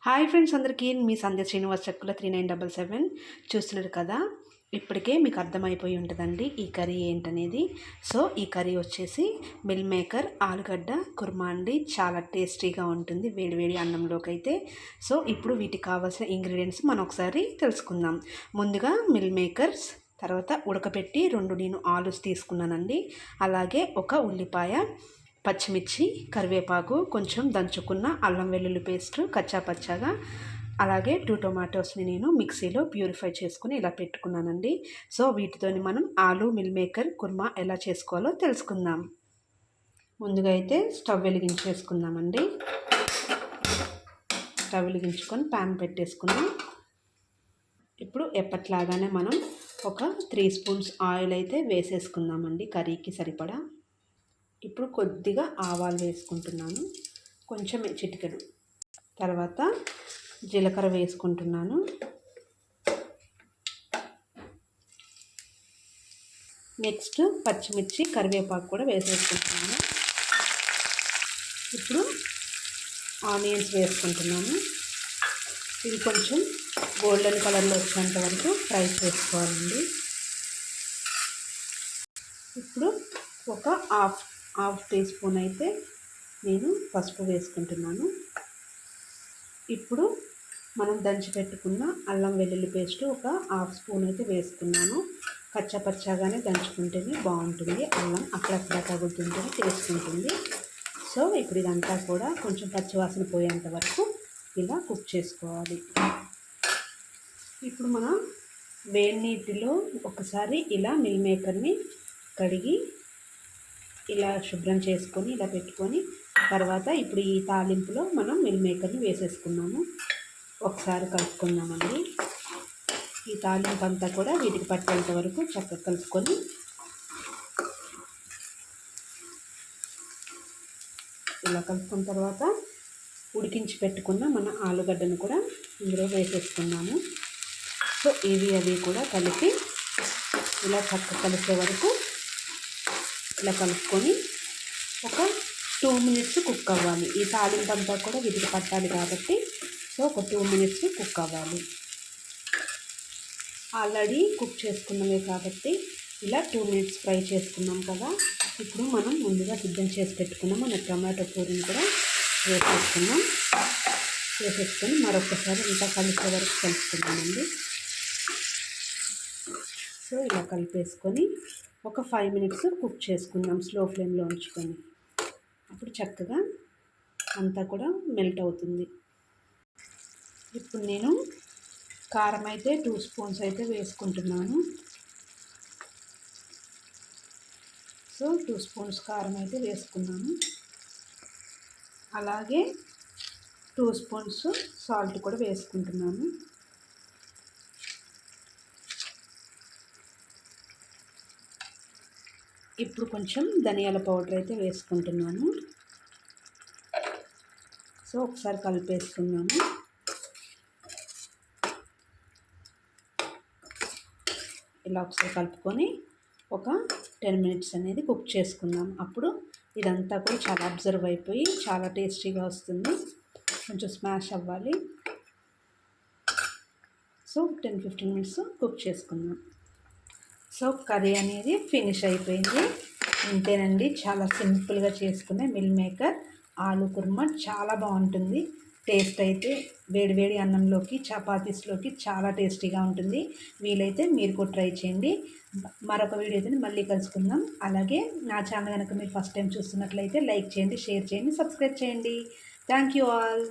Hi friends, అందరికీ మీ సంధ్య శ్రీనివాస్ చెక్కుల 3977 చూస్తున్నారు కదా. ఇప్పటికే మీకు అర్థమైపోయి ఉంటుందండి ఈ కర్రీ ఏంటనేది. సో ఈ కర్రీ వచ్చేసి మిల్ మేకర్ ఆలుగడ్డ కుర్మా అండి. చాలా టేస్టీగా ఉంటుంది వేడివేడి అన్నంలోకి అయితే. సో ఇప్పుడు వీటికి కావాల్సిన ఇంగ్రీడియంట్స్ మనం ఒకసారి తెలుసుకుందాం. ముందుగా మిల్ మేకర్స్, తర్వాత ఉడకపెట్టి 2 నేను ఆలూస్ తీసుకున్నానండి. అలాగే ఒక ఉల్లిపాయ, పచ్చిమిర్చి, కరివేపాకు, కొంచెం దంచుకున్న అల్లం వెల్లుల్లి పేస్ట్ కచ్చాపచ్చాగా, అలాగే 2 టొమాటోస్ని నేను మిక్సీలో ప్యూరిఫై చేసుకుని ఇలా పెట్టుకున్నానండి. సో వీటితోని మనం ఆలు మిల్ మేకర్ కుర్మా ఎలా చేసుకోవాలో తెలుసుకుందాం. ముందుగా అయితే స్టవ్ వెలిగించేసుకుందామండి. స్టవ్ వెలిగించుకొని ప్యాన్ పెట్టేసుకుందాం. ఇప్పుడు ఎప్పట్లాగానే మనం ఒక 3 స్పూన్స్ ఆయిల్ అయితే వేసేసుకుందామండి కర్రీకి సరిపడా. ఇప్పుడు కొద్దిగా ఆవాలు వేసుకుంటున్నాను, కొంచెం చిటికెడు. తర్వాత జీలకర్ర వేసుకుంటున్నాను. నెక్స్ట్ పచ్చిమిర్చి, కరివేపాకు కూడా వేసేసుకుంటున్నాను. ఇప్పుడు ఆనియన్స్ వేసుకుంటున్నాను. ఇది కొంచెం గోల్డెన్ కలర్లో వచ్చేంత వరకు ఫ్రై చేసుకోవాలండి. ఇప్పుడు ఒక హాఫ్ టీ స్పూన్ అయితే నేను పసుపు వేసుకుంటున్నాను. ఇప్పుడు మనం దంచి పెట్టుకున్న అల్లం వెల్లుల్లి పేస్ట్ ఒక హాఫ్ స్పూన్ అయితే వేసుకున్నాను. పచ్చగానే దంచుకుంటేనే బాగుంటుంది. అల్లం అక్కడక్కడ తగులుతుంటేనే టేస్ట్ ఉంటుంది. సో ఇప్పుడు ఇదంతా కూడా కొంచెం పచ్చివాసన పోయేంత వరకు ఇలా కుక్ చేసుకోవాలి. ఇప్పుడు మనం వేడి నీటిలో ఒకసారి ఇలా మిల్ మేకర్ని కడిగి ఇలా శుభ్రం చేసుకొని ఇలా పెట్టుకొని, తర్వాత ఇప్పుడు ఈ తాలింపులో మనం మిల్ మేకర్ని వేసేసుకున్నాము. ఒకసారి కలుపుకుందామండి. ఈ తాలింపు అంతా కూడా వీటికి పట్టేంత వరకు చక్కగా కలుపుకొని, ఇలా కలుపుకున్న తర్వాత ఉడికించి పెట్టుకున్న మన ఆలుగడ్డను కూడా ఇందులో వేసేసుకున్నాము. సో అవి కూడా కలిపి ఇలా చక్కగా కలిసే వరకు ఇలా కలుపుకొని ఒక 2 మినిట్స్ కుక్ అవ్వాలి. ఈ తాలింపు అంతా కూడా వీటికి పట్టాలి కాబట్టి సో ఒక 2 మినిట్స్ కుక్ అవ్వాలి. ఆల్రెడీ కుక్ చేసుకున్నవే కాబట్టి ఇలా 2 మినిట్స్ ఫ్రై చేసుకున్నాం కదా. ఇప్పుడు మనం ముందుగా సిద్ధం చేసి పెట్టుకున్నాం మన టమాటో పూరిని కూడా వేసేసుకొని మరొకసారి ఇంకా కలిసే వరకు కలుపుకున్నామండి. సో ఇలా కలిపేసుకొని ఒక 5 మినిట్స్ కుక్ చేసుకుందాం స్లో ఫ్లేమ్లో ఉంచుకొని. అప్పుడు చక్కగా అంతా కూడా మెల్ట్ అవుతుంది. ఇప్పుడు నేను కారం అయితే 2 స్పూన్స్ అయితే వేసుకుంటున్నాను. సో 2 స్పూన్స్ కారం అయితే వేసుకున్నాను. అలాగే 2 స్పూన్స్ సాల్ట్ కూడా వేసుకుంటున్నాను. ఇప్పుడు కొంచెం ధనియాల పౌడర్ అయితే వేసుకుంటున్నాను. సో ఒకసారి కలిపేసుకున్నాము. ఇలా ఒకసారి కలుపుకొని ఒక 10 మినిట్స్ అనేది కుక్ చేసుకుందాం. అప్పుడు ఇదంతా కూడా చాలా అబ్జర్వ్ అయిపోయి చాలా టేస్టీగా వస్తుంది. కొంచెం స్మాష్ అవ్వాలి. సో 10-15 మినిట్స్ కుక్ చేసుకుందాం. సో కర్రీ అనేది ఫినిష్ అయిపోయింది. ఇంతేనండి, చాలా సింపుల్గా చేసుకునే మిల్ మేకర్ ఆలు కుర్మా చాలా బాగుంటుంది. టేస్ట్ అయితే వేడివేడి అన్నంలోకి, చపాతీస్లోకి చాలా టేస్టీగా ఉంటుంది. వీలైతే మీరు కూడా ట్రై చేయండి. మరొక వీడియోతో మళ్ళీ కలుసుకుందాం. అలాగే నా ఛానల్ కనుక మీరు ఫస్ట్ టైం చూస్తున్నట్లయితే లైక్ చేయండి, షేర్ చేయండి, సబ్స్క్రైబ్ చేయండి. Thank you all.